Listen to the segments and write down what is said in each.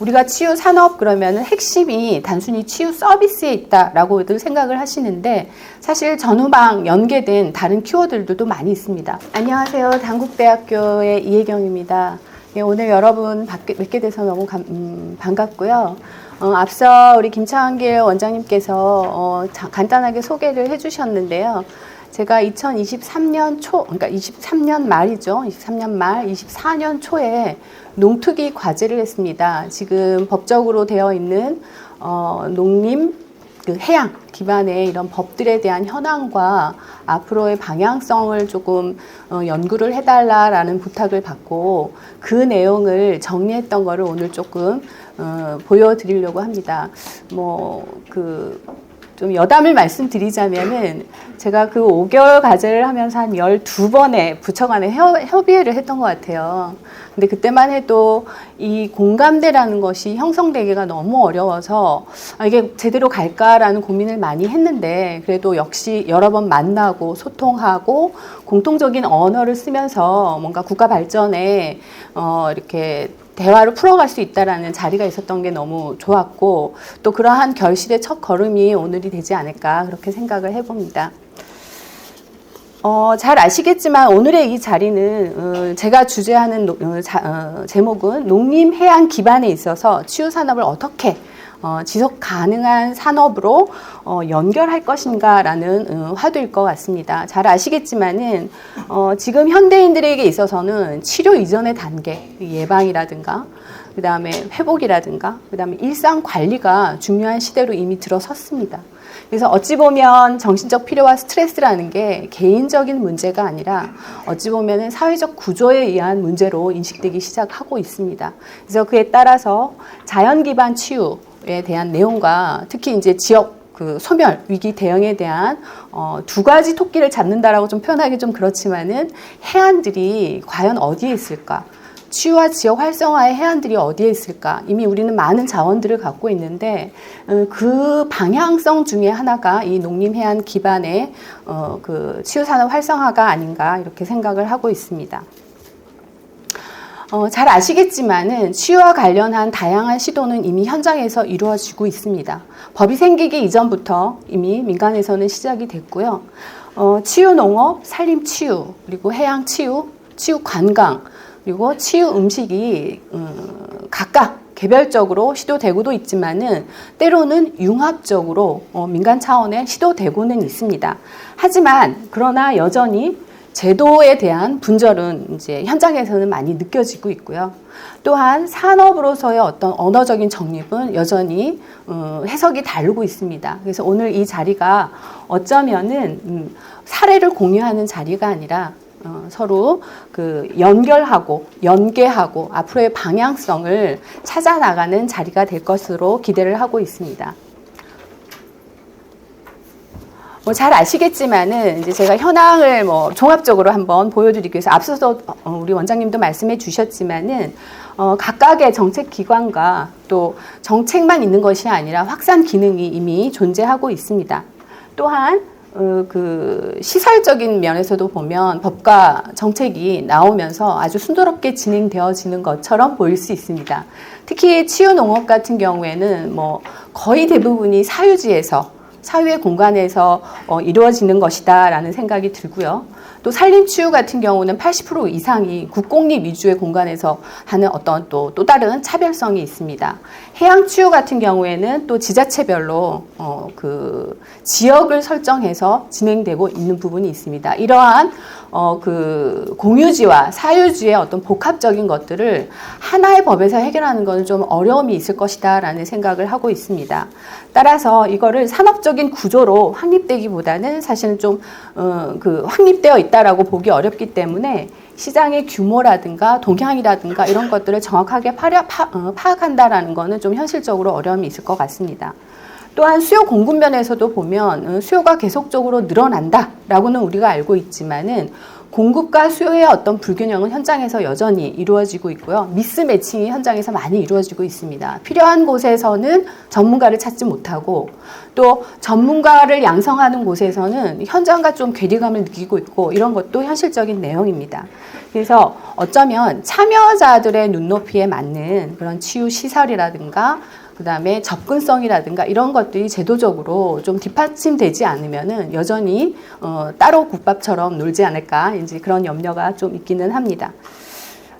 우리가 치유 산업 그러면은 핵심이 단순히 치유 서비스에 있다라고들 생각을 하시는데 사실 전후방 연계된 다른 키워드들도 많이 있습니다. 안녕하세요. 단국대학교의 이혜경입니다. 오늘 여러분 뵙게 돼서 너무 반갑고요. 앞서 우리 김창길 원장님께서 간단하게 소개를 해주셨는데요. 제가 2023년 초, 그러니까 23년 말이죠. 23년 말, 24년 초에 농특위 과제를 했습니다. 지금 법적으로 되어 있는 농림, 해양 기반의 이런 법들에 대한 현황과 앞으로의 방향성을 조금 연구를 해달라라는 부탁을 받고 그 내용을 정리했던 거를 오늘 조금 보여드리려고 합니다. 좀 여담을 말씀드리자면은 제가 그 5개월 과제를 하면서 한 12번의 부처 간에 협의회를 했던 것 같아요. 근데 그때만 해도 이 공감대라는 것이 형성되기가 너무 어려워서 이게 제대로 갈까라는 고민을 많이 했는데 그래도 역시 여러 번 만나고 소통하고 공통적인 언어를 쓰면서 뭔가 국가 발전에 이렇게 대화를 풀어갈 수 있다라는 자리가 있었던 게 너무 좋았고 또 그러한 결실의 첫 걸음이 오늘이 되지 않을까 그렇게 생각을 해봅니다. 잘 아시겠지만 오늘의 이 자리는 제가 주재하는 제목은 농림 해양 기반에 있어서 치유 산업을 어떻게 지속 가능한 산업으로 연결할 것인가라는 화두일 것 같습니다. 잘 아시겠지만은 지금 현대인들에게 있어서는 치료 이전의 단계, 예방이라든가 그 다음에 회복이라든가 그 다음에 일상 관리가 중요한 시대로 이미 들어섰습니다. 그래서 어찌 보면 정신적 피로와 스트레스라는 게 개인적인 문제가 아니라 어찌 보면은 사회적 구조에 의한 문제로 인식되기 시작하고 있습니다. 그래서 그에 따라서 자연 기반 치유에 대한 내용과 특히 이제 지역 소멸 위기 대응에 대한 두 가지 토끼를 잡는다라고 좀 표현하기 좀 그렇지만은 해안들이 과연 어디에 있을까? 치유와 지역 활성화의 해안들이 어디에 있을까? 이미 우리는 많은 자원들을 갖고 있는데 그 방향성 중에 하나가 이 농림해안 기반의 치유산업 활성화가 아닌가 이렇게 생각을 하고 있습니다. 잘 아시겠지만은 치유와 관련한 다양한 시도는 이미 현장에서 이루어지고 있습니다. 법이 생기기 이전부터 이미 민간에서는 시작이 됐고요. 치유 농업, 산림 치유, 그리고 해양 치유, 치유 관광, 그리고 치유 음식이 각각 개별적으로 시도되고도 있지만은 때로는 융합적으로 민간 차원에 시도되고는 있습니다. 하지만 그러나 여전히 제도에 대한 분절은 이제 현장에서는 많이 느껴지고 있고요. 또한 산업으로서의 어떤 언어적인 정립은 여전히 해석이 다르고 있습니다. 그래서 오늘 이 자리가 어쩌면은 사례를 공유하는 자리가 아니라 서로 연결하고 연계하고 앞으로의 방향성을 찾아 나가는 자리가 될 것으로 기대를 하고 있습니다. 잘 아시겠지만은 이제 제가 현황을 종합적으로 한번 보여드리기 위해서 앞서서 우리 원장님도 말씀해 주셨지만은 각각의 정책 기관과 또 정책만 있는 것이 아니라 확산 기능이 이미 존재하고 있습니다. 또한 시설적인 면에서도 보면 법과 정책이 나오면서 아주 순조롭게 진행되어지는 것처럼 보일 수 있습니다. 특히 치유농업 같은 경우에는 거의 대부분이 사유의 공간에서 이루어지는 것이다 라는 생각이 들고요. 또 산림치유 같은 경우는 80% 이상이 국공립 위주의 공간에서 하는 어떤 또 다른 차별성이 있습니다. 해양치유 같은 경우에는 또 지자체별로 지역을 설정해서 진행되고 있는 부분이 있습니다. 이러한 공유지와 사유지의 어떤 복합적인 것들을 하나의 법에서 해결하는 것은 좀 어려움이 있을 것이다 라는 생각을 하고 있습니다. 따라서 이거를 산업적인 구조로 확립되기보다는 사실은 좀 확립되어 있다라고 보기 어렵기 때문에 시장의 규모라든가 동향이라든가 이런 것들을 정확하게 파악한다라는 것은 좀 현실적으로 어려움이 있을 것 같습니다. 또한 수요 공급 면에서도 보면 수요가 계속적으로 늘어난다라고는 우리가 알고 있지만은 공급과 수요의 어떤 불균형은 현장에서 여전히 이루어지고 있고요. 미스매칭이 현장에서 많이 이루어지고 있습니다. 필요한 곳에서는 전문가를 찾지 못하고 또 전문가를 양성하는 곳에서는 현장과 좀 괴리감을 느끼고 있고 이런 것도 현실적인 내용입니다. 그래서 어쩌면 참여자들의 눈높이에 맞는 그런 치유 시설이라든가 그다음에 접근성이라든가 이런 것들이 제도적으로 좀 뒷받침되지 않으면은 여전히 따로 국밥처럼 놀지 않을까 이제 그런 염려가 좀 있기는 합니다.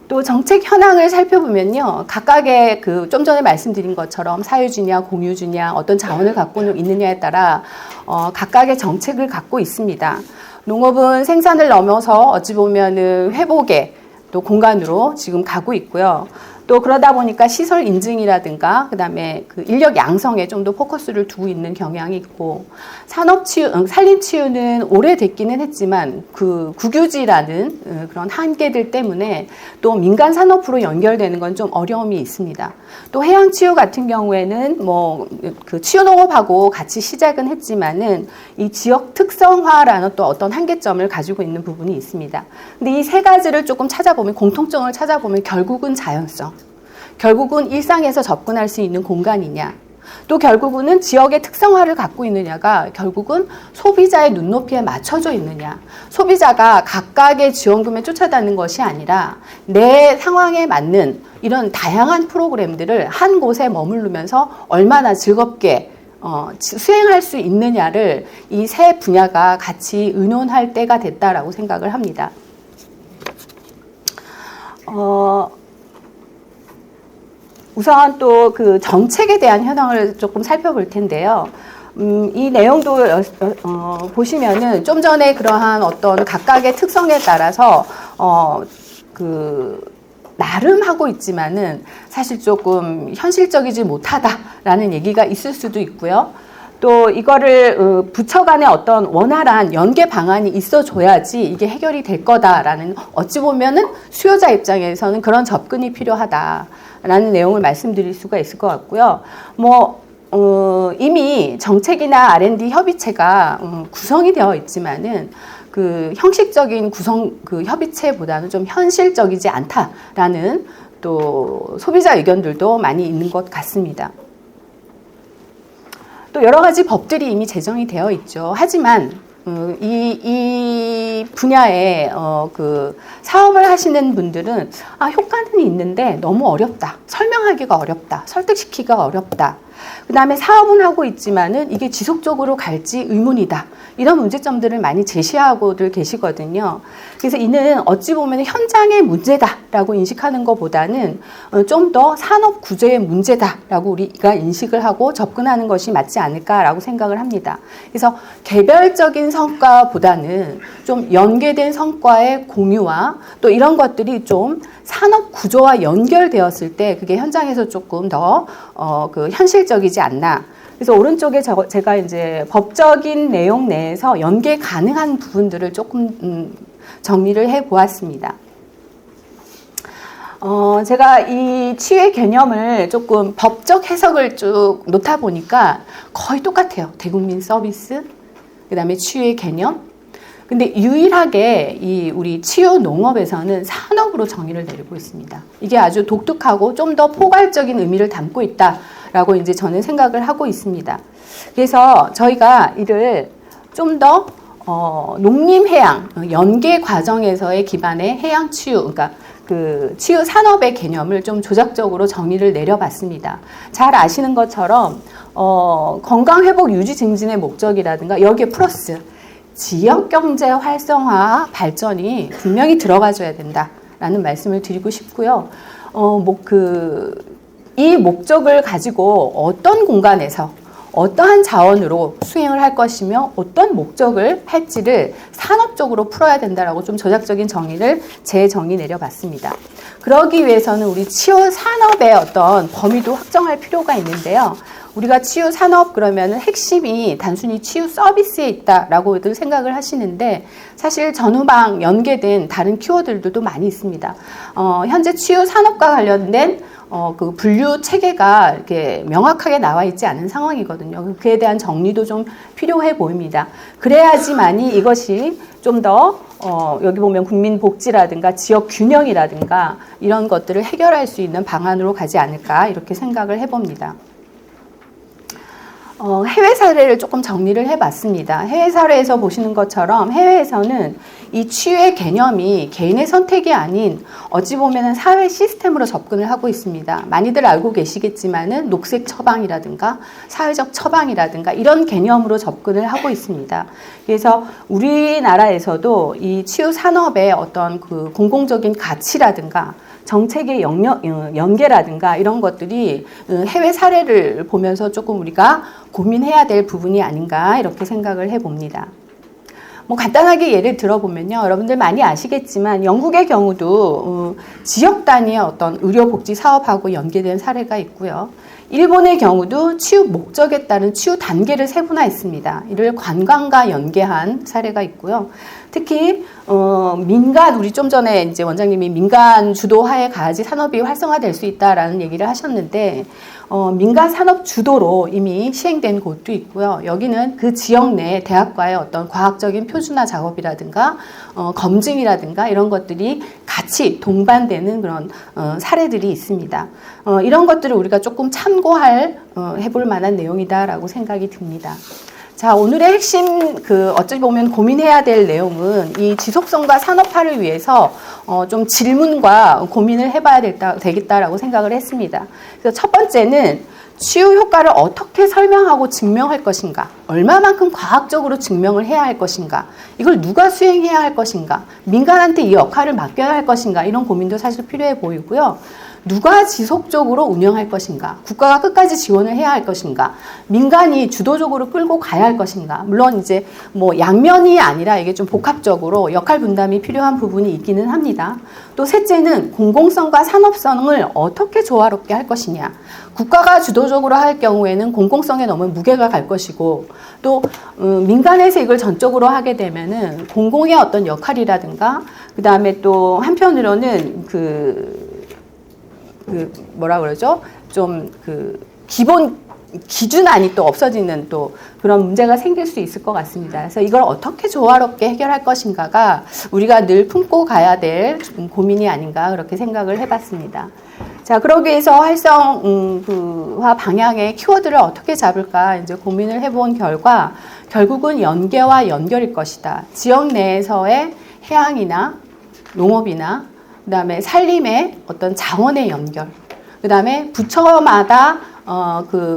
또 정책 현황을 살펴보면요, 각각의 그 좀 전에 말씀드린 것처럼 사유주냐 공유주냐 어떤 자원을 갖고 있느냐에 따라 각각의 정책을 갖고 있습니다. 농업은 생산을 넘어서 어찌 보면은 회복의 또 공간으로 지금 가고 있고요. 또 그러다 보니까 시설 인증이라든가 그다음에 그 인력 양성에 좀 더 포커스를 두고 있는 경향이 있고, 산업치유, 산림치유는 오래됐기는 했지만 그 국유지라는 그런 한계들 때문에 또 민간 산업으로 연결되는 건 좀 어려움이 있습니다. 또 해양치유 같은 경우에는 뭐 그 치유농업하고 같이 시작은 했지만은 이 지역 특성화라는 또 어떤 한계점을 가지고 있는 부분이 있습니다. 근데 이 세 가지를 조금 찾아보면, 공통점을 찾아보면 결국은 자연성, 결국은 일상에서 접근할 수 있는 공간이냐, 또 결국은 지역의 특성화를 갖고 있느냐가 결국은 소비자의 눈높이에 맞춰져 있느냐, 소비자가 각각의 지원금에 쫓아다니는 것이 아니라 내 상황에 맞는 이런 다양한 프로그램들을 한 곳에 머무르면서 얼마나 즐겁게 수행할 수 있느냐를 이 세 분야가 같이 의논할 때가 됐다라고 생각을 합니다. 우선 또 그 정책에 대한 현황을 조금 살펴볼 텐데요. 이 내용도 보시면은 좀 전에 그러한 어떤 각각의 특성에 따라서 나름 하고 있지만은 사실 조금 현실적이지 못하다라는 얘기가 있을 수도 있고요. 또 이거를 부처 간에 어떤 원활한 연계 방안이 있어줘야지 이게 해결이 될 거다라는, 어찌 보면은 수요자 입장에서는 그런 접근이 필요하다라는 내용을 말씀드릴 수가 있을 것 같고요. 이미 정책이나 R&D 협의체가 구성이 되어 있지만은 그 형식적인 그 협의체보다는 좀 현실적이지 않다라는 또 소비자 의견들도 많이 있는 것 같습니다. 또 여러 가지 법들이 이미 제정이 되어 있죠. 하지만 이 분야에 그 사업을 하시는 분들은 효과는 있는데 너무 어렵다, 설명하기가 어렵다, 설득시키기가 어렵다, 그 다음에 사업은 하고 있지만은 이게 지속적으로 갈지 의문이다, 이런 문제점들을 많이 제시하고들 계시거든요. 그래서 이는 어찌 보면 현장의 문제다라고 인식하는 것보다는 좀 더 산업 구조의 문제다라고 우리가 인식을 하고 접근하는 것이 맞지 않을까라고 생각을 합니다. 그래서 개별적인 성과보다는 좀 연계된 성과의 공유와 또 이런 것들이 좀 산업 구조와 연결되었을 때 그게 현장에서 조금 더 그 현실적이지 않나. 그래서 오른쪽에 제가 이제 법적인 내용 내에서 연계 가능한 부분들을 조금 정리를 해 보았습니다. 제가 이 치유의 개념을 조금 법적 해석을 쭉 놓다 보니까 거의 똑같아요. 대국민 서비스, 그 다음에 치유의 개념. 근데 유일하게 이 우리 치유 농업에서는 산업으로 정의를 내리고 있습니다. 이게 아주 독특하고 좀 더 포괄적인 의미를 담고 있다라고 이제 저는 생각을 하고 있습니다. 그래서 저희가 이를 좀 더 농림해양 연계 과정에서의 기반의 해양 치유, 그러니까 그 치유 산업의 개념을 좀 조작적으로 정의를 내려봤습니다. 잘 아시는 것처럼 건강 회복 유지 증진의 목적이라든가 여기에 플러스 지역 경제 활성화 발전이 분명히 들어가줘야 된다라는 말씀을 드리고 싶고요. 이 목적을 가지고 어떤 공간에서 어떠한 자원으로 수행을 할 것이며 어떤 목적을 할지를 산업적으로 풀어야 된다라고 좀 조작적인 정의를 재정의 내려봤습니다. 그러기 위해서는 우리 치유 산업의 어떤 범위도 확정할 필요가 있는데요. 우리가 치유 산업 그러면은 핵심이 단순히 치유 서비스에 있다라고들 생각을 하시는데 사실 전후방 연계된 다른 키워드들도 많이 있습니다. 현재 치유 산업과 관련된 그 분류 체계가 이렇게 명확하게 나와 있지 않은 상황이거든요. 그에 대한 정리도 좀 필요해 보입니다. 그래야지만이 이것이 좀 더 여기 보면 국민복지라든가 지역 균형이라든가 이런 것들을 해결할 수 있는 방안으로 가지 않을까 이렇게 생각을 해봅니다. 해외 사례를 조금 정리를 해봤습니다. 해외 사례에서 보시는 것처럼 해외에서는 이 치유의 개념이 개인의 선택이 아닌 어찌 보면 사회 시스템으로 접근을 하고 있습니다. 많이들 알고 계시겠지만은 녹색 처방이라든가 사회적 처방이라든가 이런 개념으로 접근을 하고 있습니다. 그래서 우리나라에서도 이 치유 산업의 어떤 그 공공적인 가치라든가 정책의 연계라든가 이런 것들이 해외 사례를 보면서 조금 우리가 고민해야 될 부분이 아닌가 이렇게 생각을 해봅니다. 뭐 간단하게 예를 들어보면요. 여러분들 많이 아시겠지만 영국의 경우도 지역 단위의 어떤 의료복지 사업하고 연계된 사례가 있고요. 일본의 경우도 치유 목적에 따른 치유 단계를 세분화했습니다. 이를 관광과 연계한 사례가 있고요. 특히 민간 우리 좀 전에 이제 원장님이 민간 주도하에 가야지 산업이 활성화될 수 있다라는 얘기를 하셨는데 민간 산업 주도로 이미 시행된 곳도 있고요. 여기는 그 지역 내 대학과의 어떤 과학적인 표준화 작업이라든가 검증이라든가 이런 것들이 같이 동반되는 그런 사례들이 있습니다. 이런 것들을 우리가 조금 해볼 만한 내용이다라고 생각이 듭니다. 자, 오늘의 핵심 어찌 보면 고민해야 될 내용은 이 지속성과 산업화를 위해서 좀 질문과 고민을 해봐야 되겠다라고 생각을 했습니다. 그래서 첫 번째는 치유 효과를 어떻게 설명하고 증명할 것인가? 얼마만큼 과학적으로 증명을 해야 할 것인가? 이걸 누가 수행해야 할 것인가? 민간한테 이 역할을 맡겨야 할 것인가? 이런 고민도 사실 필요해 보이고요. 누가 지속적으로 운영할 것인가? 국가가 끝까지 지원을 해야 할 것인가? 민간이 주도적으로 끌고 가야 할 것인가? 물론 이제 뭐 양면이 아니라 이게 좀 복합적으로 역할 분담이 필요한 부분이 있기는 합니다. 또 셋째는 공공성과 산업성을 어떻게 조화롭게 할 것이냐? 국가가 주도적으로 할 경우에는 공공성에 너무 무게가 갈 것이고 또 민간에서 이걸 전적으로 하게 되면은 공공의 어떤 역할이라든가 그 다음에 또 한편으로는 뭐라 그러죠? 좀 기본 기준안이 또 없어지는 또 그런 문제가 생길 수 있을 것 같습니다. 그래서 이걸 어떻게 조화롭게 해결할 것인가가 우리가 늘 품고 가야 될 고민이 아닌가 그렇게 생각을 해봤습니다. 자, 그러기 위해서 활성화 방향의 키워드를 어떻게 잡을까 이제 고민을 해본 결과 결국은 연계와 연결일 것이다. 지역 내에서의 해양이나 농업이나 그 다음에 산림의 어떤 자원의 연결, 그 다음에 부처마다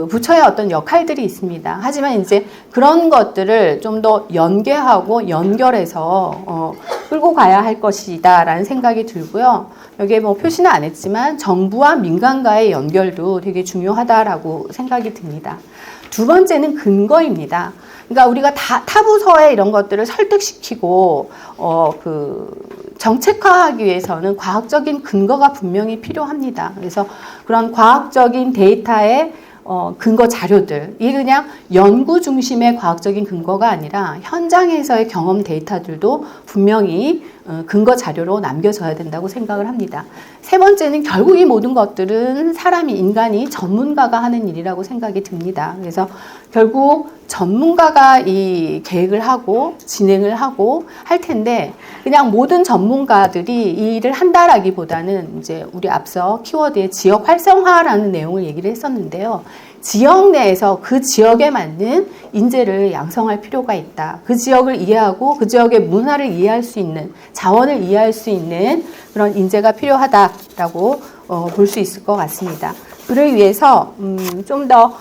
부처의 어떤 역할들이 있습니다. 하지만 이제 그런 것들을 좀 더 연계하고 연결해서 끌고 가야 할 것이다라는 생각이 들고요. 여기에 뭐 표시는 안 했지만 정부와 민간과의 연결도 되게 중요하다라고 생각이 듭니다. 두 번째는 근거입니다. 그러니까 우리가 타 부서에 이런 것들을 설득시키고 정책화하기 위해서는 과학적인 근거가 분명히 필요합니다. 그래서 그런 과학적인 데이터의 근거 자료들, 이게 그냥 연구 중심의 과학적인 근거가 아니라 현장에서의 경험 데이터들도 분명히 근거 자료로 남겨져야 된다고 생각을 합니다. 세 번째는 결국 이 모든 것들은 인간이 전문가가 하는 일이라고 생각이 듭니다. 그래서 결국 전문가가 이 계획을 하고 진행을 하고 할 텐데 그냥 모든 전문가들이 이 일을 한다라기보다는 이제 우리 앞서 키워드의 지역 활성화라는 내용을 얘기를 했었는데요. 지역 내에서 그 지역에 맞는 인재를 양성할 필요가 있다. 그 지역을 이해하고 그 지역의 문화를 이해할 수 있는, 자원을 이해할 수 있는 그런 인재가 필요하다라고 볼 수 있을 것 같습니다. 그를 위해서 좀 더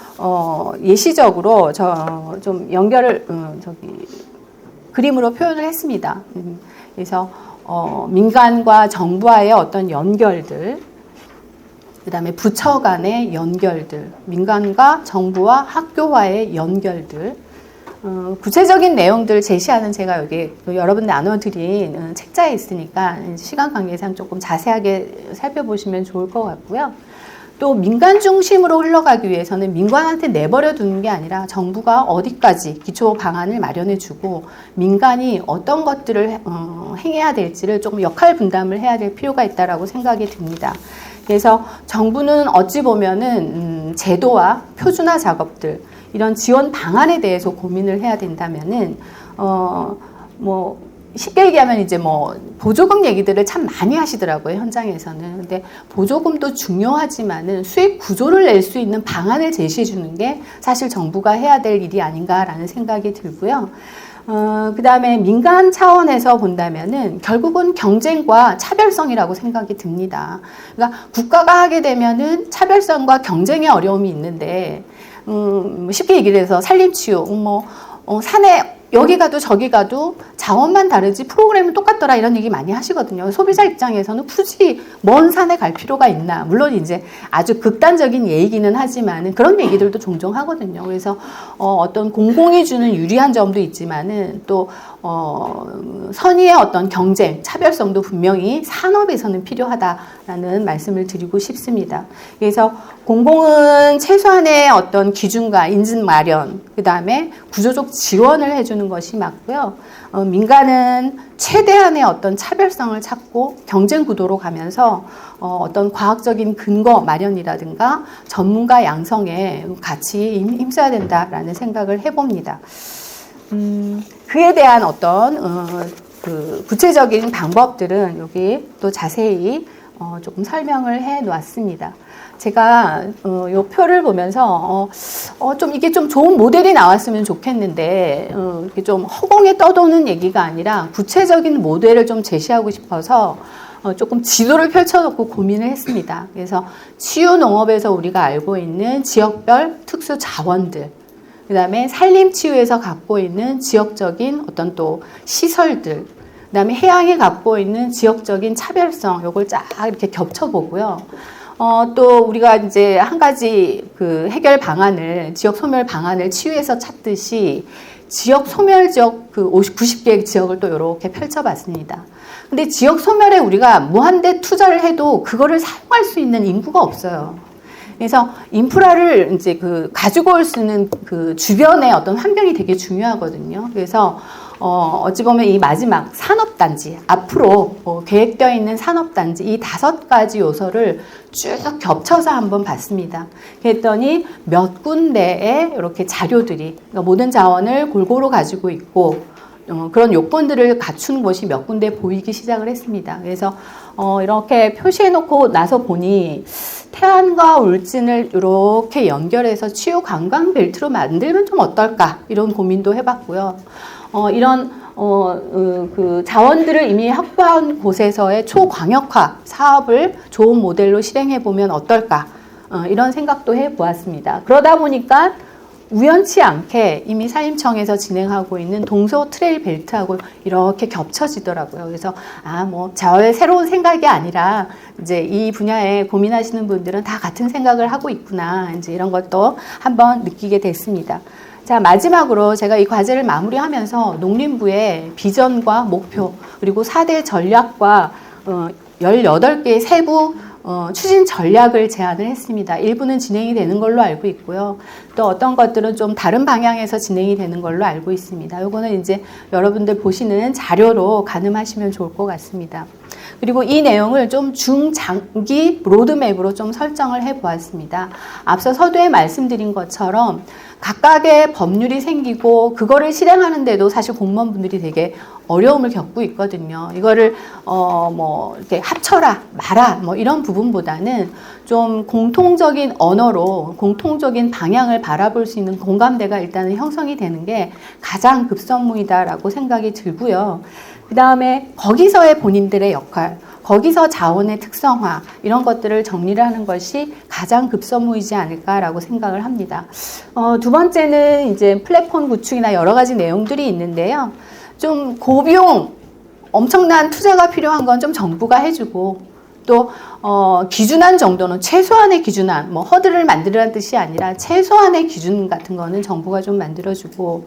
예시적으로 좀 연결을 그림으로 표현을 했습니다. 그래서 민간과 정부와의 어떤 연결들, 그 다음에 부처 간의 연결들, 민간과 정부와 학교와의 연결들, 구체적인 내용들 제시하는 제가 여기 여러분 나눠드린 책자에 있으니까 시간 관계상 조금 자세하게 살펴보시면 좋을 것 같고요. 또 민간 중심으로 흘러가기 위해서는 민간한테 내버려 두는 게 아니라 정부가 어디까지 기초 방안을 마련해주고 민간이 어떤 것들을 행해야 될지를 조금 역할 분담을 해야 될 필요가 있다라고 생각이 듭니다. 그래서 정부는 어찌 보면은 제도와 표준화 작업들 이런 지원 방안에 대해서 고민을 해야 된다면은 쉽게 얘기하면 이제 뭐 보조금 얘기들을 참 많이 하시더라고요, 현장에서는. 근데 보조금도 중요하지만은 수익 구조를 낼 수 있는 방안을 제시해 주는 게 사실 정부가 해야 될 일이 아닌가라는 생각이 들고요. 그 다음에 민간 차원에서 본다면은 결국은 경쟁과 차별성이라고 생각이 듭니다. 그러니까 국가가 하게 되면은 차별성과 경쟁의 어려움이 있는데, 쉽게 얘기를 해서 산림치유, 산에 여기 가도 저기 가도 자원만 다르지 프로그램은 똑같더라 이런 얘기 많이 하시거든요. 소비자 입장에서는 굳이 먼 산에 갈 필요가 있나. 물론 이제 아주 극단적인 얘기는 하지만은 그런 얘기들도 종종 하거든요. 그래서 어떤 공공이 주는 유리한 점도 있지만은 또 선의의 어떤 경쟁, 차별성도 분명히 산업에서는 필요하다라는 말씀을 드리고 싶습니다. 그래서 공공은 최소한의 어떤 기준과 인증 마련, 그 다음에 구조적 지원을 해주는 것이 맞고요. 민간은 최대한의 어떤 차별성을 찾고 경쟁 구도로 가면서 어떤 과학적인 근거 마련이라든가 전문가 양성에 같이 힘써야 된다라는 생각을 해봅니다. 그에 대한 어떤 그 구체적인 방법들은 여기 또 자세히 조금 설명을 해 놓았습니다. 제가 요 표를 보면서 좀 이게 좀 좋은 모델이 나왔으면 좋겠는데 이렇게 좀 허공에 떠도는 얘기가 아니라 구체적인 모델을 좀 제시하고 싶어서 조금 지도를 펼쳐놓고 고민을 했습니다. 그래서 치유 농업에서 우리가 알고 있는 지역별 특수 자원들, 그 다음에 산림치유에서 갖고 있는 지역적인 어떤 또 시설들, 그 다음에 해양이 갖고 있는 지역적인 차별성, 요걸 쫙 이렇게 겹쳐보고요. 또 우리가 이제 한 가지 그 해결 방안을, 지역 소멸 방안을 치유에서 찾듯이 지역 소멸 지역 그 90개 지역을 또 이렇게 펼쳐봤습니다. 근데 지역 소멸에 우리가 무한대 투자를 해도 그거를 사용할 수 있는 인구가 없어요. 그래서 인프라를 이제 그 가지고 올 수 있는 그 주변의 어떤 환경이 되게 중요하거든요. 그래서 어찌 보면 이 마지막 산업단지, 앞으로 계획되어 있는 산업단지 이 5가지 요소를 쭉 겹쳐서 한번 봤습니다. 그랬더니 몇 군데에 이렇게 자료들이, 그러니까 모든 자원을 골고루 가지고 있고 그런 요건들을 갖춘 곳이 몇 군데 보이기 시작을 했습니다. 그래서 이렇게 표시해 놓고 나서 보니 태안과 울진을 이렇게 연결해서 치유 관광 벨트로 만들면 좀 어떨까 이런 고민도 해봤고요. 이런 그 자원들을 이미 확보한 곳에서의 초광역화 사업을 좋은 모델로 실행해 보면 어떨까 이런 생각도 해보았습니다. 그러다 보니까 우연치 않게 이미 산림청에서 진행하고 있는 동서 트레일 벨트하고 이렇게 겹쳐지더라고요. 그래서 저의 새로운 생각이 아니라 이제 이 분야에 고민하시는 분들은 다 같은 생각을 하고 있구나. 이제 이런 것도 한번 느끼게 됐습니다. 자, 마지막으로 제가 이 과제를 마무리하면서 농림부의 비전과 목표, 그리고 4대 전략과 18개의 세부 추진 전략을 제안을 했습니다. 일부는 진행이 되는 걸로 알고 있고요. 또 어떤 것들은 좀 다른 방향에서 진행이 되는 걸로 알고 있습니다. 요거는 이제 여러분들 보시는 자료로 가늠하시면 좋을 것 같습니다. 그리고 이 내용을 좀 중장기 로드맵으로 좀 설정을 해 보았습니다. 앞서 서두에 말씀드린 것처럼 각각의 법률이 생기고 그거를 실행하는데도 사실 공무원분들이 되게 어려움을 겪고 있거든요. 이거를 이렇게 합쳐라, 마라 이런 부분보다는 좀 공통적인 언어로 공통적인 방향을 바라볼 수 있는 공감대가 일단은 형성이 되는 게 가장 급선무이다라고 생각이 들고요. 그 다음에 거기서의 본인들의 역할, 거기서 자원의 특성화 이런 것들을 정리를 하는 것이 가장 급선무이지 않을까라고 생각을 합니다. 두 번째는 이제 플랫폼 구축이나 여러 가지 내용들이 있는데요. 좀 고비용 엄청난 투자가 필요한 건 좀 정부가 해주고 또 기준안 정도는 최소한의 기준안, 허들을 만들라는 뜻이 아니라 최소한의 기준 같은 거는 정부가 좀 만들어주고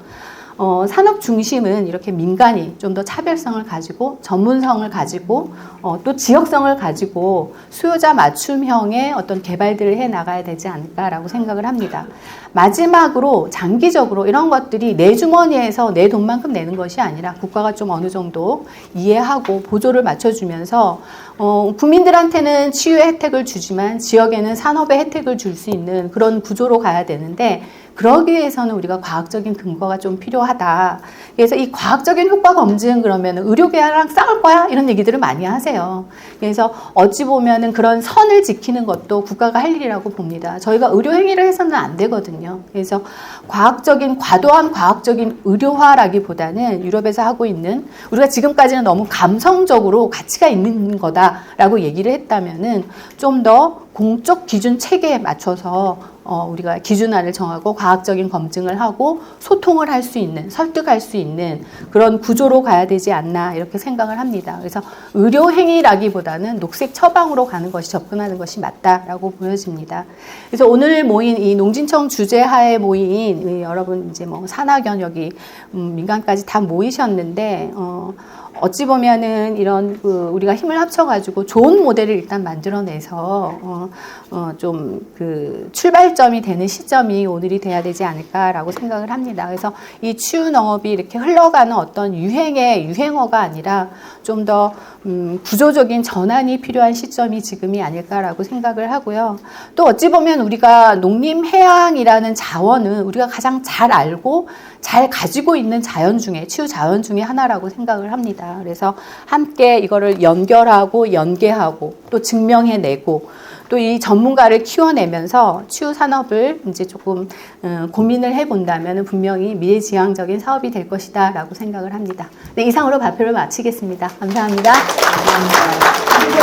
산업 중심은 이렇게 민간이 좀 더 차별성을 가지고 전문성을 가지고 또 지역성을 가지고 수요자 맞춤형의 어떤 개발들을 해 나가야 되지 않을까라고 생각을 합니다. 마지막으로 장기적으로 이런 것들이 내 주머니에서 내 돈만큼 내는 것이 아니라 국가가 좀 어느 정도 이해하고 보조를 맞춰주면서 국민들한테는 치유의 혜택을 주지만 지역에는 산업의 혜택을 줄 수 있는 그런 구조로 가야 되는데 그러기 위해서는 우리가 과학적인 근거가 좀 필요하다. 그래서 이 과학적인 효과 검증 그러면 의료계랑 싸울 거야? 이런 얘기들을 많이 하세요. 그래서 어찌 보면은 그런 선을 지키는 것도 국가가 할 일이라고 봅니다. 저희가 의료행위를 해서는 안 되거든요. 그래서 과도한 과학적인 의료화라기보다는 유럽에서 하고 있는 우리가 지금까지는 너무 감성적으로 가치가 있는 거다라고 얘기를 했다면은 좀 더 공적 기준 체계에 맞춰서 우리가 기준안을 정하고 과학적인 검증을 하고 소통을 할 수 있는, 설득할 수 있는 그런 구조로 가야 되지 않나 이렇게 생각을 합니다. 그래서 의료행위라기보다는 녹색 처방으로 가는 것이 접근하는 것이 맞다라고 보여집니다. 그래서 오늘 모인 이 농진청 주재하에 모인 여러분 이제 뭐 산학연 여기 민간까지 다 모이셨는데 어찌 보면은 이런 우리가 힘을 합쳐가지고 좋은 모델을 일단 만들어내서 좀 출발점이 되는 시점이 오늘이 돼야 되지 않을까라고 생각을 합니다. 그래서 이 치유 농업이 이렇게 흘러가는 어떤 유행의 유행어가 아니라 좀 더 구조적인 전환이 필요한 시점이 지금이 아닐까라고 생각을 하고요. 또 어찌 보면 우리가 농림해양이라는 자원은 우리가 가장 잘 알고 잘 가지고 있는 자연 중에 치유 자연 중에 하나라고 생각을 합니다. 그래서 함께 이거를 연결하고 연계하고 또 증명해내고 또 이 전문가를 키워내면서 치유 산업을 이제 조금 고민을 해본다면 분명히 미래지향적인 사업이 될 것이다라고 생각을 합니다. 네, 이상으로 발표를 마치겠습니다. 감사합니다. 감사합니다.